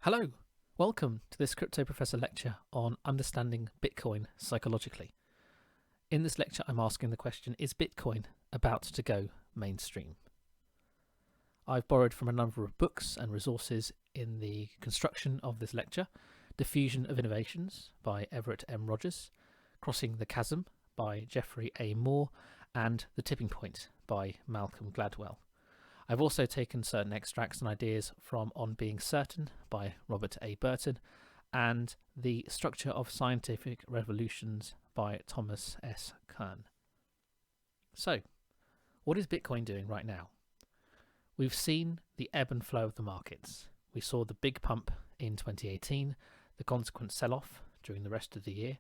Hello, welcome to this Crypto Professor lecture on understanding Bitcoin psychologically. In this lecture, I'm asking the question, is Bitcoin about to go mainstream? I've borrowed from a number of books and resources in the construction of this lecture: Diffusion of Innovations by Everett M. Rogers, Crossing the Chasm by Jeffrey A. Moore, and The Tipping Point by Malcolm Gladwell. I've also taken certain extracts and ideas from On Being Certain by Robert A. Burton and The Structure of Scientific Revolutions by Thomas S. Kern. So, what is Bitcoin doing right now? We've seen the ebb and flow of the markets. We saw the big pump in 2018, the consequent sell-off during the rest of the year.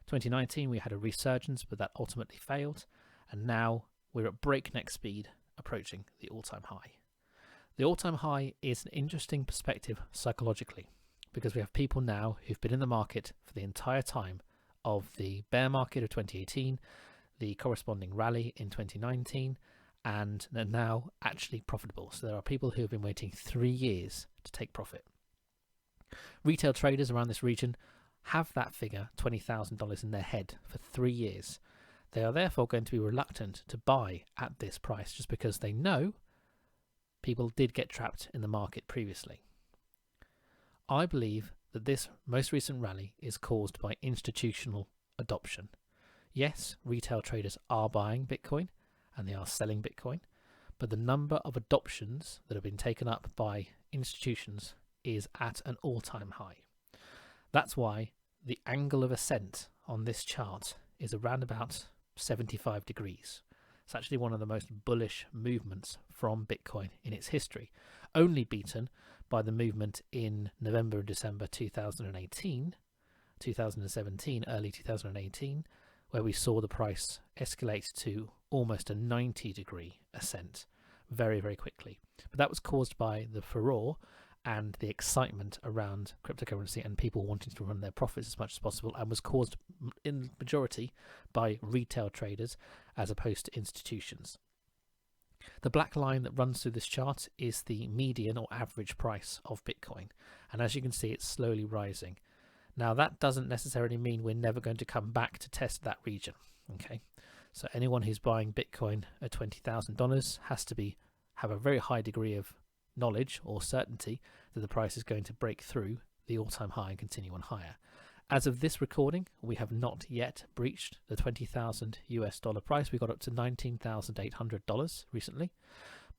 2019 we had a resurgence, but that ultimately failed, and now we're at breakneck speed approaching the all-time high. The all-time high is an interesting perspective psychologically, because we have people now who've been in the market for the entire time of the bear market of 2018, the corresponding rally in 2019, and they're now actually profitable. So there are people who have been waiting 3 years to take profit. Retail traders around this region have that figure, $20,000, in their head for 3 years. They are therefore going to be reluctant to buy at this price just because they know people did get trapped in the market previously. I believe that this most recent rally is caused by institutional adoption. Yes, retail traders are buying Bitcoin and they are selling Bitcoin, but the number of adoptions that have been taken up by institutions is at an all-time high. That's why the angle of ascent on this chart is around about 75 degrees. It's actually one of the most bullish movements from Bitcoin in its history, only beaten by the movement in November and December 2017, early 2018, where we saw the price escalate to almost a 90-degree ascent very, very quickly. But that was caused by the furore and the excitement around cryptocurrency and people wanting to run their profits as much as possible, and was caused in majority by retail traders as opposed to institutions. The black line that runs through this chart is the median or average price of Bitcoin, and as you can see, it's slowly rising. Now, that doesn't necessarily mean we're never going to come back to test that region. Okay, so anyone who's buying Bitcoin at $20,000 has to have a very high degree of knowledge or certainty that the price is going to break through the all-time high and continue on higher. As of this recording, we have not yet breached the $20,000 price. We got up to $19,800 recently,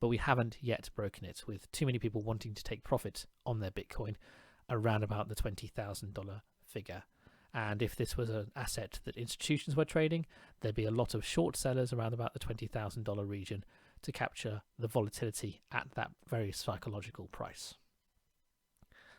but we haven't yet broken it, with too many people wanting to take profit on their Bitcoin around about the $20,000 figure. And if this was an asset that institutions were trading, there'd be a lot of short sellers around about the $20,000 region to capture the volatility at that very psychological price.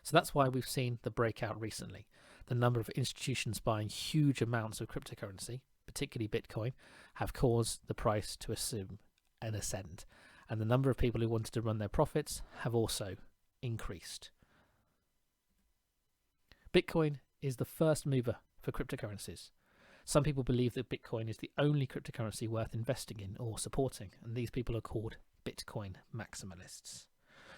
So that's why we've seen the breakout recently. The number of institutions buying huge amounts of cryptocurrency, particularly Bitcoin, have caused the price to assume an ascent. And the number of people who wanted to run their profits have also increased. Bitcoin is the first mover for cryptocurrencies. Some people believe that Bitcoin is the only cryptocurrency worth investing in or supporting, and these people are called Bitcoin maximalists.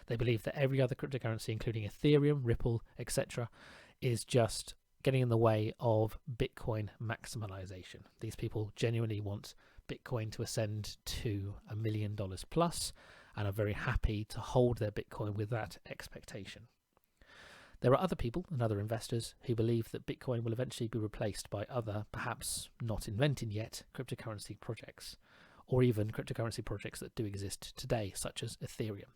They believe that every other cryptocurrency, including Ethereum, Ripple, etc., is just getting in the way of Bitcoin maximalization. These people genuinely want Bitcoin to ascend to $1 million plus and are very happy to hold their Bitcoin with that expectation. There are other people and other investors who believe that Bitcoin will eventually be replaced by other, perhaps not invented yet, cryptocurrency projects, or even cryptocurrency projects that do exist today, such as Ethereum.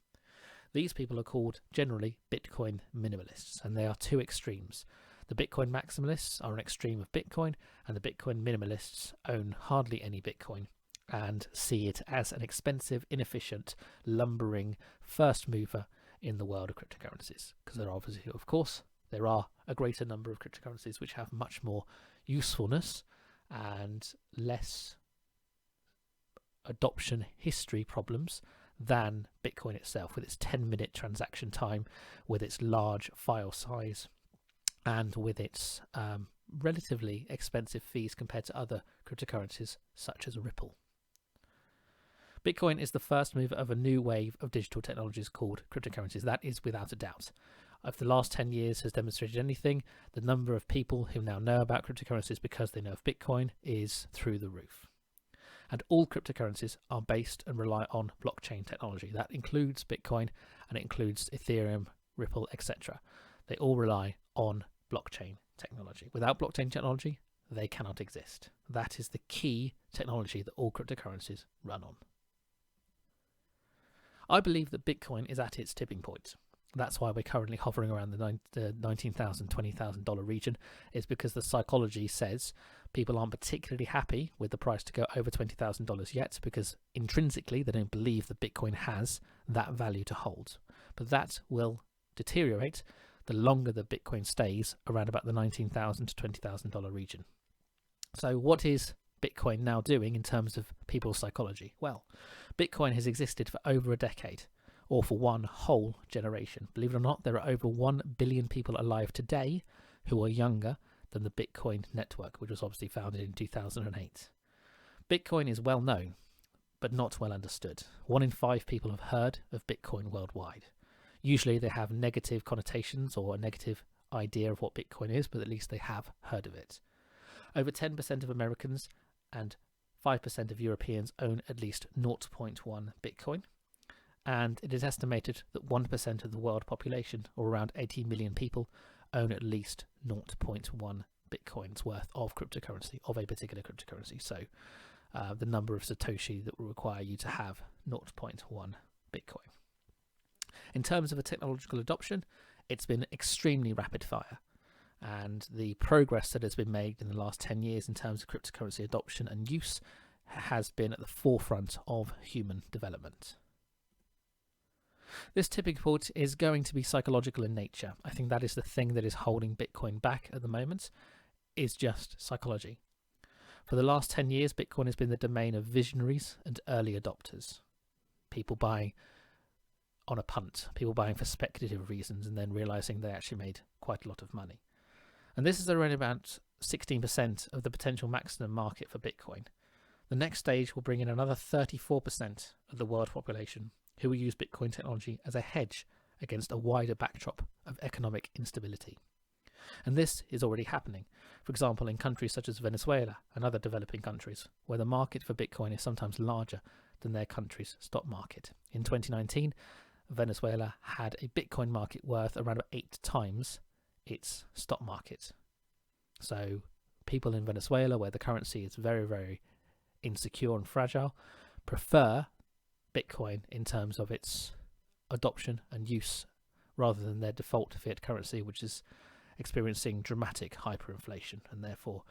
These people are called generally Bitcoin minimalists, and they are two extremes. The Bitcoin maximalists are an extreme of Bitcoin, and the Bitcoin minimalists own hardly any Bitcoin and see it as an expensive, inefficient, lumbering first mover in the world of cryptocurrencies, because there are obviously, of course, there are a greater number of cryptocurrencies which have much more usefulness and less adoption history problems than Bitcoin itself, with its 10-minute transaction time, with its large file size, and with its relatively expensive fees compared to other cryptocurrencies such as Ripple. Bitcoin is the first mover of a new wave of digital technologies called cryptocurrencies. That is without a doubt. If the last 10 years has demonstrated anything, the number of people who now know about cryptocurrencies because they know of Bitcoin is through the roof. And all cryptocurrencies are based and rely on blockchain technology. That includes Bitcoin, and it includes Ethereum, Ripple, etc. They all rely on blockchain technology. Without blockchain technology, they cannot exist. That is the key technology that all cryptocurrencies run on. I believe that Bitcoin is at its tipping point. That's why we're currently hovering around the $19,000, $20,000 region, is because the psychology says people aren't particularly happy with the price to go over $20,000 yet, because intrinsically they don't believe that Bitcoin has that value to hold. But that will deteriorate the longer that Bitcoin stays around about the $19,000 to $20,000 region. So what is Bitcoin now doing in terms of people's psychology? Well, Bitcoin has existed for over a decade, or for one whole generation. Believe it or not, there are over 1 billion people alive today who are younger than the Bitcoin network, which was obviously founded in 2008. Bitcoin is well known, but not well understood. 1 in 5 people have heard of Bitcoin worldwide. Usually they have negative connotations or a negative idea of what Bitcoin is, but at least they have heard of it. Over 10% of Americans and 5% of Europeans own at least 0.1 Bitcoin. And it is estimated that 1% of the world population, or around 80 million people, own at least 0.1 Bitcoin's worth of cryptocurrency, of a particular cryptocurrency. So the number of Satoshi that will require you to have 0.1 Bitcoin. In terms of a technological adoption, it's been extremely rapid fire. And the progress that has been made in the last 10 years in terms of cryptocurrency adoption and use has been at the forefront of human development. This tipping point is going to be psychological in nature. I think that is the thing that is holding Bitcoin back at the moment, is just psychology. For the last 10 years, Bitcoin has been the domain of visionaries and early adopters. People buying on a punt, people buying for speculative reasons and then realizing they actually made quite a lot of money. And this is around about 16% of the potential maximum market for Bitcoin. The next stage will bring in another 34% of the world population who will use Bitcoin technology as a hedge against a wider backdrop of economic instability. And this is already happening, for example, in countries such as Venezuela and other developing countries, where the market for Bitcoin is sometimes larger than their country's stock market. In 2019, Venezuela had a Bitcoin market worth around about 8 times its stock market. So people in Venezuela, where the currency is very, very insecure and fragile, prefer Bitcoin in terms of its adoption and use rather than their default fiat currency, which is experiencing dramatic hyperinflation, and therefore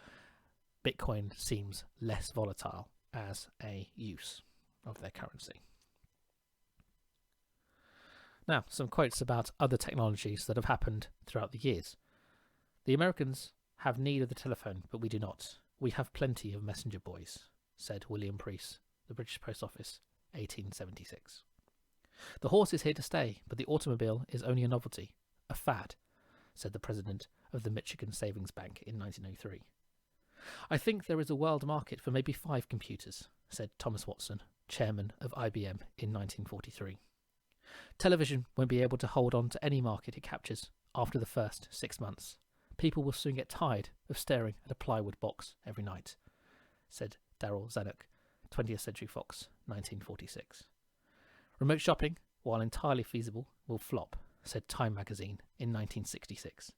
Bitcoin seems less volatile as a use of their currency. Now, some quotes about other technologies that have happened throughout the years. The Americans have need of the telephone, but we do not. We have plenty of messenger boys, said William Preece, the British Post Office, 1876. The horse is here to stay, but the automobile is only a novelty, a fad, said the president of the Michigan Savings Bank in 1903. I think there is a world market for maybe 5 computers, said Thomas Watson, chairman of IBM in 1943. Television won't be able to hold on to any market it captures after the first 6 months. People will soon get tired of staring at a plywood box every night, said Darrell Zanuck, 20th Century Fox, 1946. Remote shopping, while entirely feasible, will flop, said Time magazine in 1966.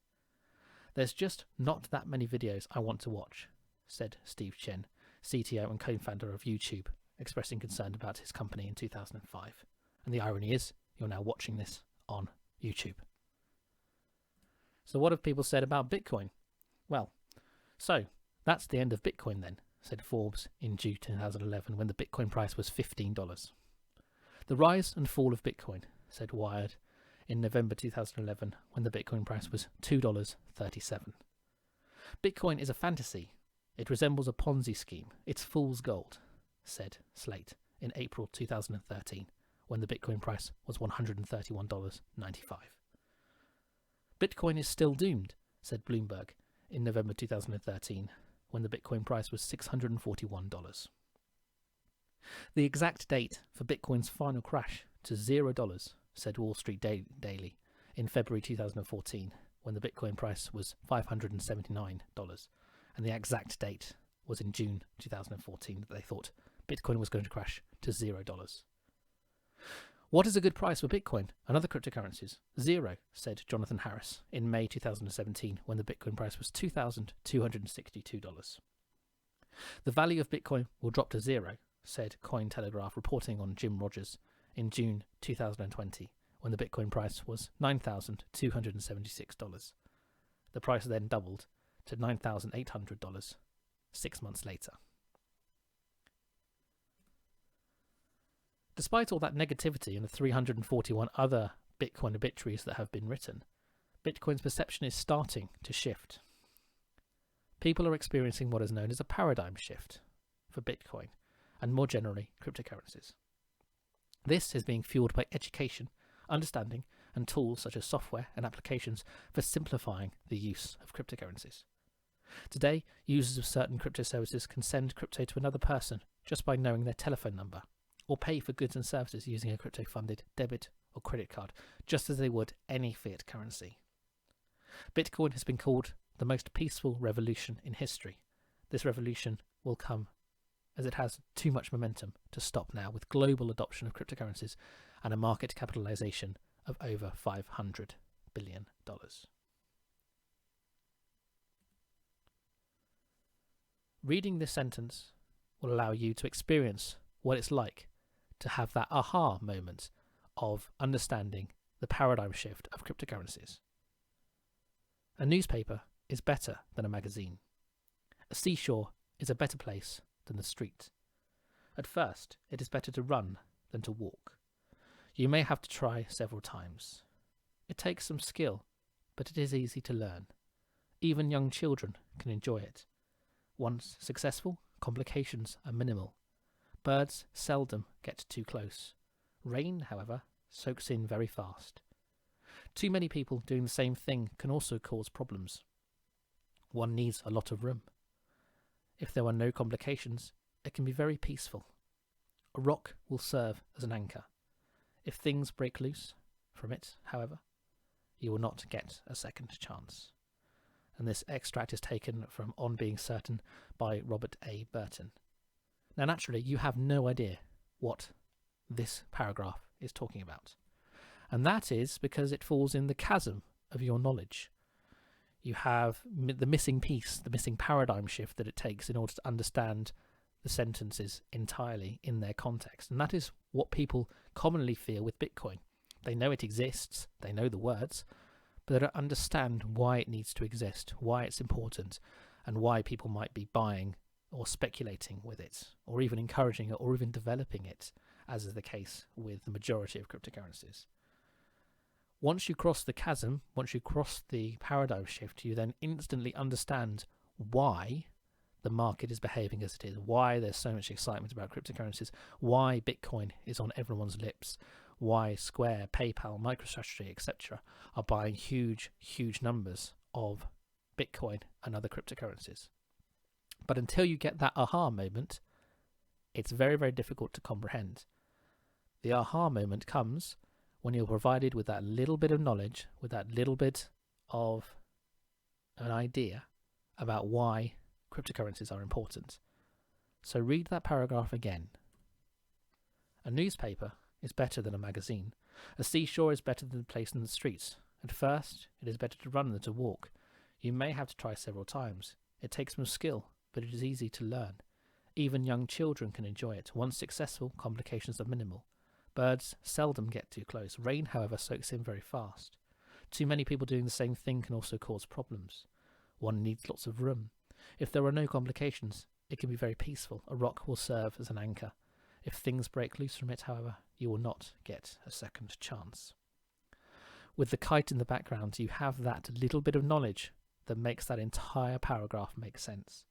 There's just not that many videos I want to watch, said Steve Chen, CTO and co-founder of YouTube, expressing concern about his company in 2005. And the irony is, you're now watching this on YouTube. So what have people said about Bitcoin? Well, so that's the end of Bitcoin then, said Forbes in June 2011 when the Bitcoin price was $15. The rise and fall of Bitcoin, said Wired in November 2011 when the Bitcoin price was $2.37. Bitcoin is a fantasy. It resembles a Ponzi scheme. It's fool's gold, said Slate in April 2013 when the Bitcoin price was $131.95. Bitcoin is still doomed, said Bloomberg in November 2013 when the Bitcoin price was $641. The exact date for Bitcoin's final crash to $0, said Wall Street Daily in February 2014 when the Bitcoin price was $579, and the exact date was in June 2014 that they thought Bitcoin was going to crash to $0. What is a good price for Bitcoin and other cryptocurrencies? Zero, said Jonathan Harris in May 2017 when the Bitcoin price was $2,262. The value of Bitcoin will drop to zero, said Cointelegraph reporting on Jim Rogers in June 2020 when the Bitcoin price was $9,276. The price then doubled to $9,800 6 months later. Despite all that negativity and the 341 other Bitcoin obituaries that have been written, Bitcoin's perception is starting to shift. People are experiencing what is known as a paradigm shift for Bitcoin and more generally cryptocurrencies. This is being fueled by education, understanding and tools such as software and applications for simplifying the use of cryptocurrencies. Today, users of certain crypto services can send crypto to another person just by knowing their telephone number, or pay for goods and services using a crypto-funded debit or credit card, just as they would any fiat currency. Bitcoin has been called the most peaceful revolution in history. This revolution will come as it has too much momentum to stop now, with global adoption of cryptocurrencies and a market capitalization of over $500 billion. Reading this sentence will allow you to experience what it's like to have that aha moment of understanding the paradigm shift of cryptocurrencies. A newspaper is better than a magazine. A seashore is a better place than the street. At first, it is better to run than to walk. You may have to try several times. It takes some skill, but it is easy to learn. Even young children can enjoy it. Once successful, complications are minimal. Birds seldom get too close. Rain, however, soaks in very fast. Too many people doing the same thing can also cause problems. One needs a lot of room. If there are no complications, it can be very peaceful. A rock will serve as an anchor. If things break loose from it, however, you will not get a second chance. And this extract is taken from On Being Certain by Robert A. Burton. Now, naturally, you have no idea what this paragraph is talking about. And that is because it falls in the chasm of your knowledge. You have the missing piece, the missing paradigm shift that it takes in order to understand the sentences entirely in their context. And that is what people commonly feel with Bitcoin. They know it exists, they know the words, but they don't understand why it needs to exist, why it's important, and why people might be buying or speculating with it, or even encouraging it, or even developing it, as is the case with the majority of cryptocurrencies. Once you cross the chasm, once you cross the paradigm shift, you then instantly understand why the market is behaving as it is, why there's so much excitement about cryptocurrencies, why Bitcoin is on everyone's lips, why Square, PayPal, MicroStrategy, etc. are buying huge numbers of Bitcoin and other cryptocurrencies. But until you get that aha moment, it's very, very difficult to comprehend. The aha moment comes when you're provided with that little bit of knowledge, with that little bit of an idea about why cryptocurrencies are important. So read that paragraph again. A newspaper is better than a magazine. A seashore is better than a place in the streets. At first, it is better to run than to walk. You may have to try several times. It takes some skill, but it is easy to learn. Even young children can enjoy it. Once successful, complications are minimal. Birds seldom get too close. Rain, however, soaks in very fast. Too many people doing the same thing can also cause problems. One needs lots of room. If there are no complications, it can be very peaceful. A rock will serve as an anchor. If things break loose from it, however, you will not get a second chance. With the kite in the background, you have that little bit of knowledge that makes that entire paragraph make sense.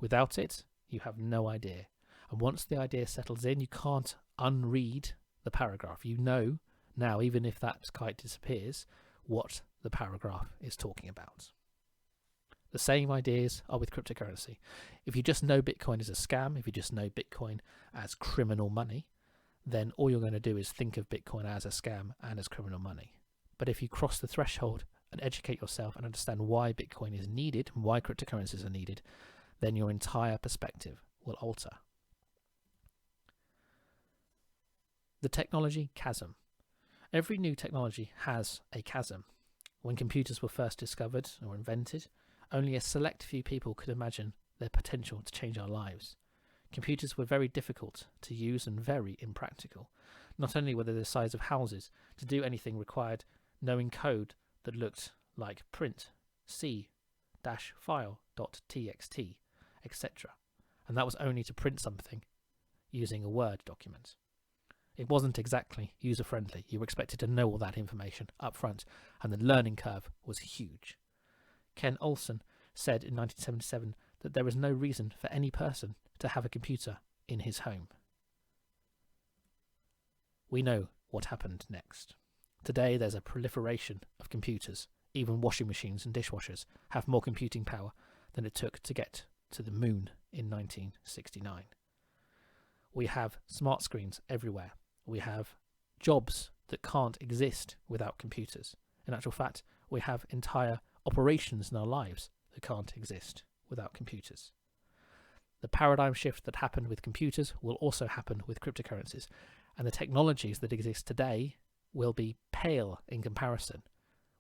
Without it, you have no idea. And once the idea settles in, you can't unread the paragraph. You know now, even if that kite disappears, what the paragraph is talking about. The same ideas are with cryptocurrency. If you just know Bitcoin is a scam, if you just know Bitcoin as criminal money, then all you're going to do is think of Bitcoin as a scam and as criminal money. But if you cross the threshold and educate yourself and understand why Bitcoin is needed, why cryptocurrencies are needed, then your entire perspective will alter. The technology chasm. Every new technology has a chasm. When computers were first discovered or invented, only a select few people could imagine their potential to change our lives. Computers were very difficult to use and very impractical. Not only were they the size of houses, to do anything required knowing code that looked like print, c-file.txt, etc. And that was only to print something using a Word document. It wasn't exactly user-friendly. You were expected to know all that information up front, and the learning curve was huge. Ken Olsen said in 1977 that there was no reason for any person to have a computer in his home. We know what happened next. Today there's a proliferation of computers. Even washing machines and dishwashers have more computing power than it took to get to the moon in 1969. We have smart screens everywhere. We have jobs that can't exist without computers. In actual fact, we have entire operations in our lives that can't exist without computers. The paradigm shift that happened with computers will also happen with cryptocurrencies, and the technologies that exist today will be pale in comparison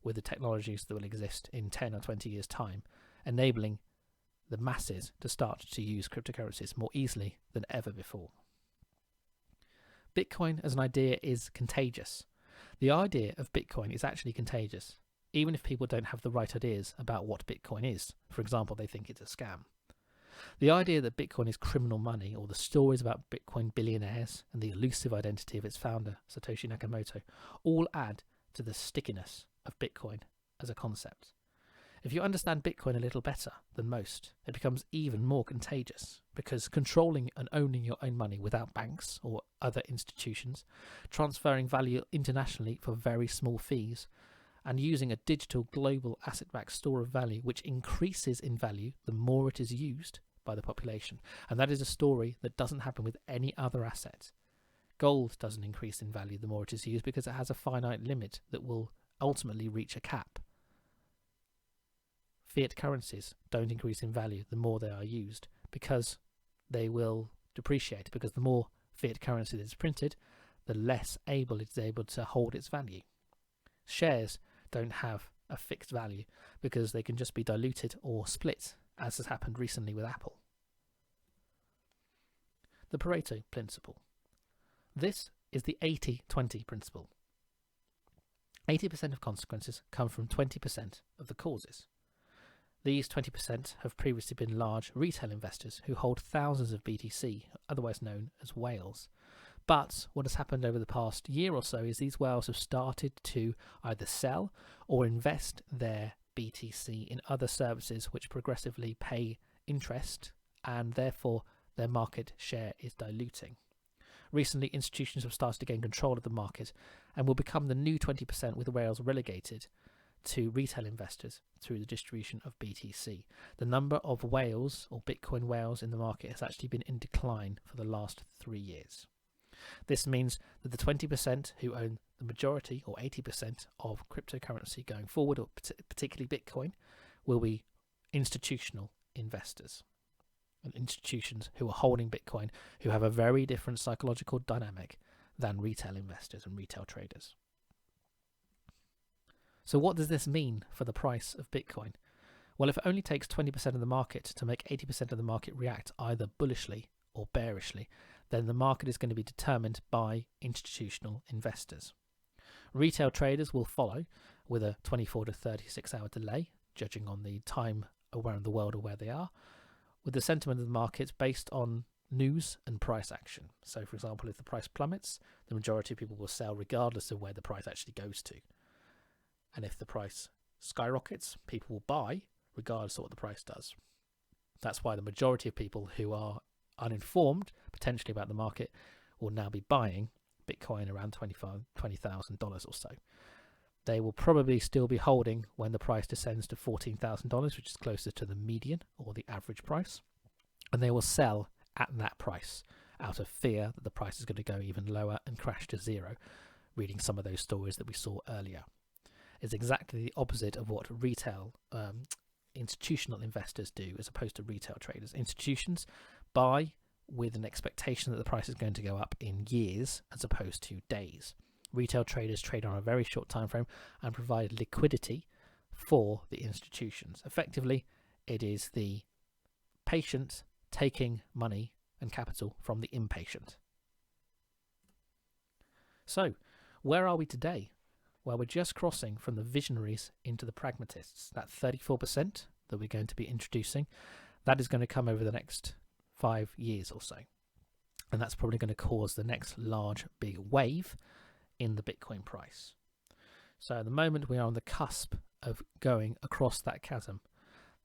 with the technologies that will exist in 10 or 20 years' time, enabling the masses to start to use cryptocurrencies more easily than ever before. Bitcoin as an idea is contagious. The idea of Bitcoin is actually contagious, even if people don't have the right ideas about what Bitcoin is. For example, they think it's a scam. The idea that Bitcoin is criminal money, or the stories about Bitcoin billionaires and the elusive identity of its founder, Satoshi Nakamoto, all add to the stickiness of Bitcoin as a concept. If you understand Bitcoin a little better than most, it becomes even more contagious, because controlling and owning your own money without banks or other institutions, transferring value internationally for very small fees, and using a digital global asset-backed store of value which increases in value the more it is used by the population. And that is a story that doesn't happen with any other asset. Gold doesn't increase in value the more it is used because it has a finite limit that will ultimately reach a cap. Fiat currencies don't increase in value the more they are used because they will depreciate, because the more fiat currency that is printed, the less able it is able to hold its value. Shares don't have a fixed value because they can just be diluted or split, as has happened recently with Apple. The Pareto Principle. This is the 80-20 principle. 80% of consequences come from 20% of the causes. These 20% have previously been large retail investors who hold thousands of BTC, otherwise known as whales. But what has happened over the past year or so is these whales have started to either sell or invest their BTC in other services which progressively pay interest, and therefore their market share is diluting. Recently, institutions have started to gain control of the market and will become the new 20%, with whales relegated to retail investors through the distribution of BTC. The number of whales or Bitcoin whales in the market has actually been in decline for the last 3 years. This means that the 20% who own the majority, or 80% of cryptocurrency going forward, or particularly Bitcoin, will be institutional investors and institutions who are holding Bitcoin, who have a very different psychological dynamic than retail investors and retail traders. So what does this mean for the price of Bitcoin? Well, if it only takes 20% of the market to make 80% of the market react either bullishly or bearishly, then the market is going to be determined by institutional investors. Retail traders will follow with a 24 to 36 hour delay, judging on the time around the world or where they are, with the sentiment of the market based on news and price action. So, for example, if the price plummets, the majority of people will sell regardless of where the price actually goes to. And if the price skyrockets, people will buy regardless of what the price does. That's why the majority of people who are uninformed potentially about the market will now be buying Bitcoin around $20,000 or so. They will probably still be holding when the price descends to $14,000, which is closer to the median or the average price, and they will sell at that price out of fear that the price is going to go even lower and crash to zero, reading some of those stories that we saw earlier. is exactly the opposite of what retail institutional investors do as opposed to retail traders. Institutions buy with an expectation that the price is going to go up in years as opposed to days. Retail traders trade on a very short time frame and provide liquidity for the institutions. Effectively, it is the patient taking money and capital from the impatient. So, where are we today? Well, we're just crossing from the visionaries into the pragmatists. That 34% that we're going to be introducing, that is going to come over the next 5 years or so. And that's probably going to cause the next large, big wave in the Bitcoin price. So at the moment, we are on the cusp of going across that chasm.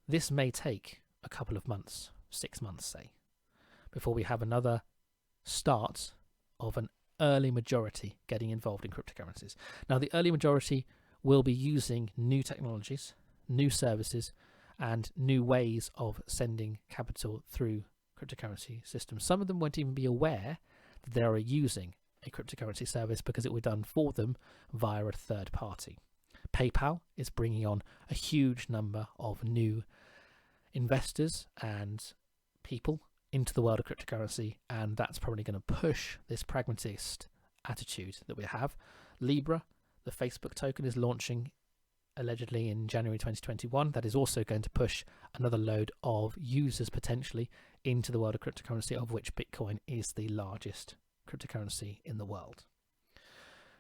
This may take a couple of months, 6 months, say, before we have another start of an early majority getting involved in cryptocurrencies. Now, the early majority will be using new technologies, new services, and new ways of sending capital through cryptocurrency systems. Some of them won't even be aware that they are using a cryptocurrency service because it will be done for them via a third party. PayPal is bringing on a huge number of new investors and people into the world of cryptocurrency, and that's probably going to push this pragmatist attitude that we have. Libra, the Facebook token, is launching allegedly in January 2021. That is also going to push another load of users potentially into the world of cryptocurrency, of which Bitcoin is the largest cryptocurrency in the world.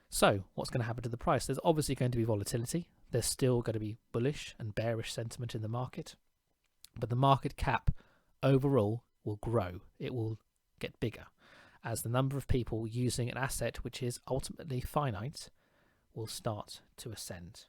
So what's going to happen to the price? There's obviously going to be volatility. There's still going to be bullish and bearish sentiment in the market, but the market cap overall will grow. It will get bigger as the number of people using an asset which is ultimately finite will start to ascend.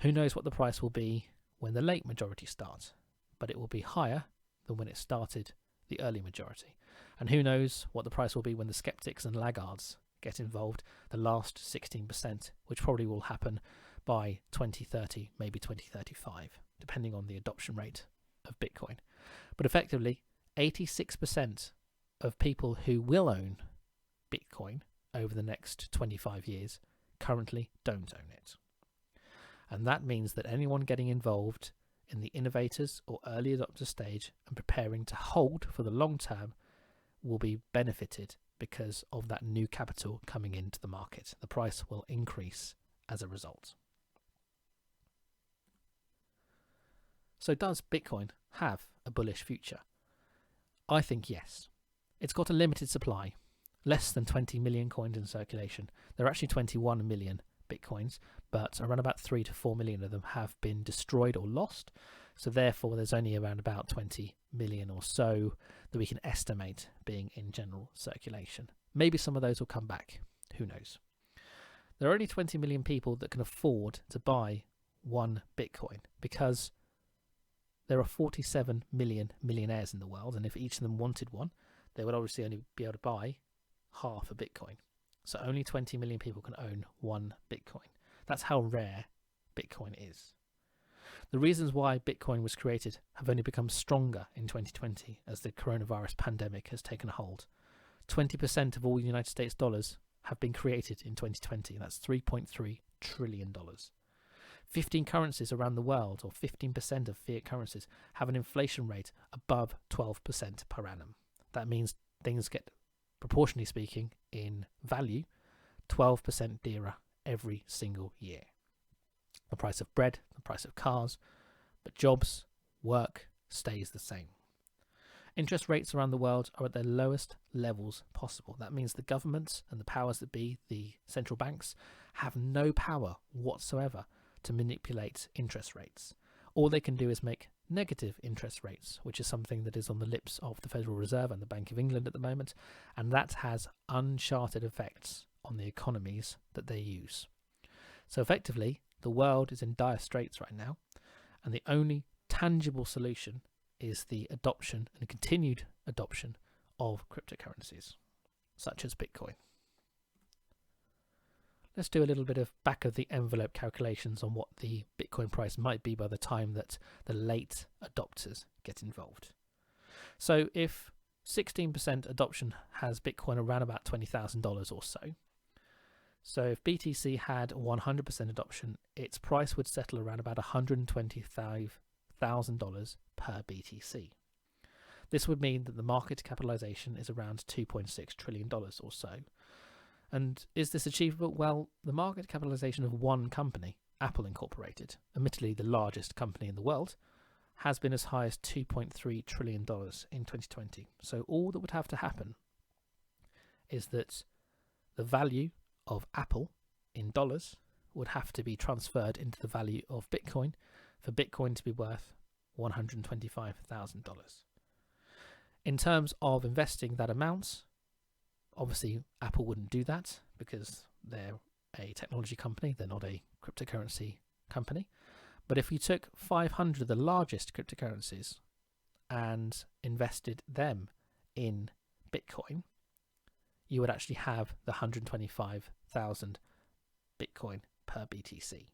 Who knows what the price will be when the late majority starts, but it will be higher than when it started the early majority. And who knows what the price will be when the skeptics and laggards get involved, the last 16%, which probably will happen by 2030, maybe 2035, depending on the adoption rate of Bitcoin. But effectively, 86% of people who will own Bitcoin over the next 25 years currently don't own it. And that means that anyone getting involved in the innovators or early adopter stage and preparing to hold for the long term will be benefited because of that new capital coming into the market. The price will increase as a result. So does Bitcoin have a bullish future? I think yes. It's got a limited supply, less than 20 million coins in circulation. There are actually 21 million Bitcoins, but around about 3 to 4 million of them have been destroyed or lost. So therefore, there's only around about 20 million or so that we can estimate being in general circulation. Maybe some of those will come back. Who knows? There are only 20 million people that can afford to buy one Bitcoin because there are 47 million millionaires in the world, and if each of them wanted one, they would obviously only be able to buy half a Bitcoin. So only 20 million people can own one Bitcoin. That's how rare Bitcoin is. The reasons why Bitcoin was created have only become stronger in 2020 as the coronavirus pandemic has taken hold. 20% of all United States dollars have been created in 2020. That's $3.3 trillion. 15 currencies around the world, or 15% of fiat currencies, have an inflation rate above 12% per annum. That means things get, proportionally speaking, in value, 12% dearer every single year. The price of bread, the price of cars, but jobs, work stays the same. Interest rates around the world are at their lowest levels possible. That means the governments and the powers that be, the central banks, have no power whatsoever to manipulate interest rates. All they can do is make negative interest rates, which is something that is on the lips of the Federal Reserve and the Bank of England at the moment, and that has uncharted effects on the economies that they use. So effectively, the world is in dire straits right now, and the only tangible solution is the adoption and continued adoption of cryptocurrencies, such as Bitcoin. Let's do a little bit of back of the envelope calculations on what the Bitcoin price might be by the time that the late adopters get involved. So if 16% adoption has Bitcoin around about $20,000 or so, So if BTC had 100% adoption, its price would settle around about $125,000 per BTC. This would mean that the market capitalization is around $2.6 trillion or so. And is this achievable? Well, the market capitalization of one company, Apple Incorporated, admittedly the largest company in the world, has been as high as $2.3 trillion in 2020. So all that would have to happen is that the value of Apple in dollars would have to be transferred into the value of Bitcoin for Bitcoin to be worth $125,000. In terms of investing that amount, obviously Apple wouldn't do that because they're a technology company, they're not a cryptocurrency company. But if you took 500 of the largest cryptocurrencies and invested them in Bitcoin, you would actually have the 125,000 Bitcoin per BTC.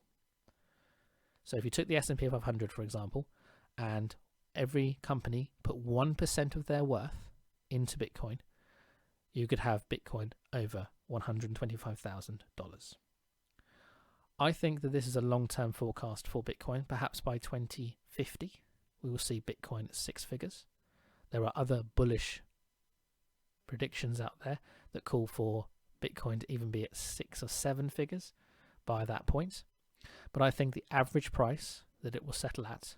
So if you took the S&P 500, for example, and every company put 1% of their worth into Bitcoin, you could have Bitcoin over $125,000. I think that this is a long-term forecast for Bitcoin. Perhaps by 2050, we will see Bitcoin at six figures. There are other bullish predictions out there that call for Bitcoin to even be at 6 or 7 figures by that point. But I think the average price that it will settle at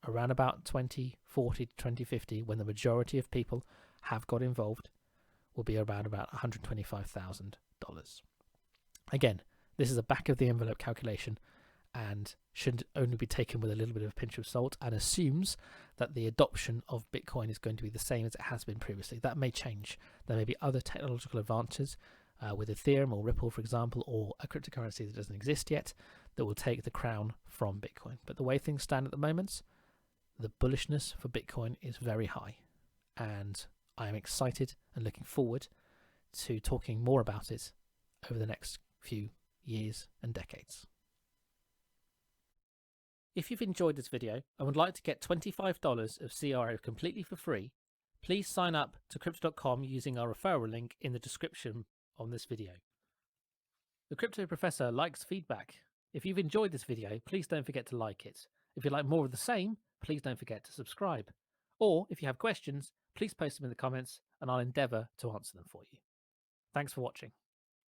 around about 2040 to 2050, when the majority of people have got involved, will be around about $125,000. Again, this is a back of the envelope calculation and should only be taken with a little bit of a pinch of salt, and assumes that the adoption of Bitcoin is going to be the same as it has been previously. That may change. There may be other technological advances with Ethereum or Ripple, for example, or a cryptocurrency that doesn't exist yet that will take the crown from Bitcoin. But the way things stand at the moment, the bullishness for Bitcoin is very high, and I am excited and looking forward to talking more about it over the next few years and decades. If you've enjoyed this video and would like to get $25 of CRO completely for free, please sign up to Crypto.com using our referral link in the description on this video. The Crypto Professor likes feedback. If you've enjoyed this video, please don't forget to like it. If you'd like more of the same, please don't forget to subscribe. Or if you have questions, please post them in the comments and I'll endeavour to answer them for you. Thanks for watching.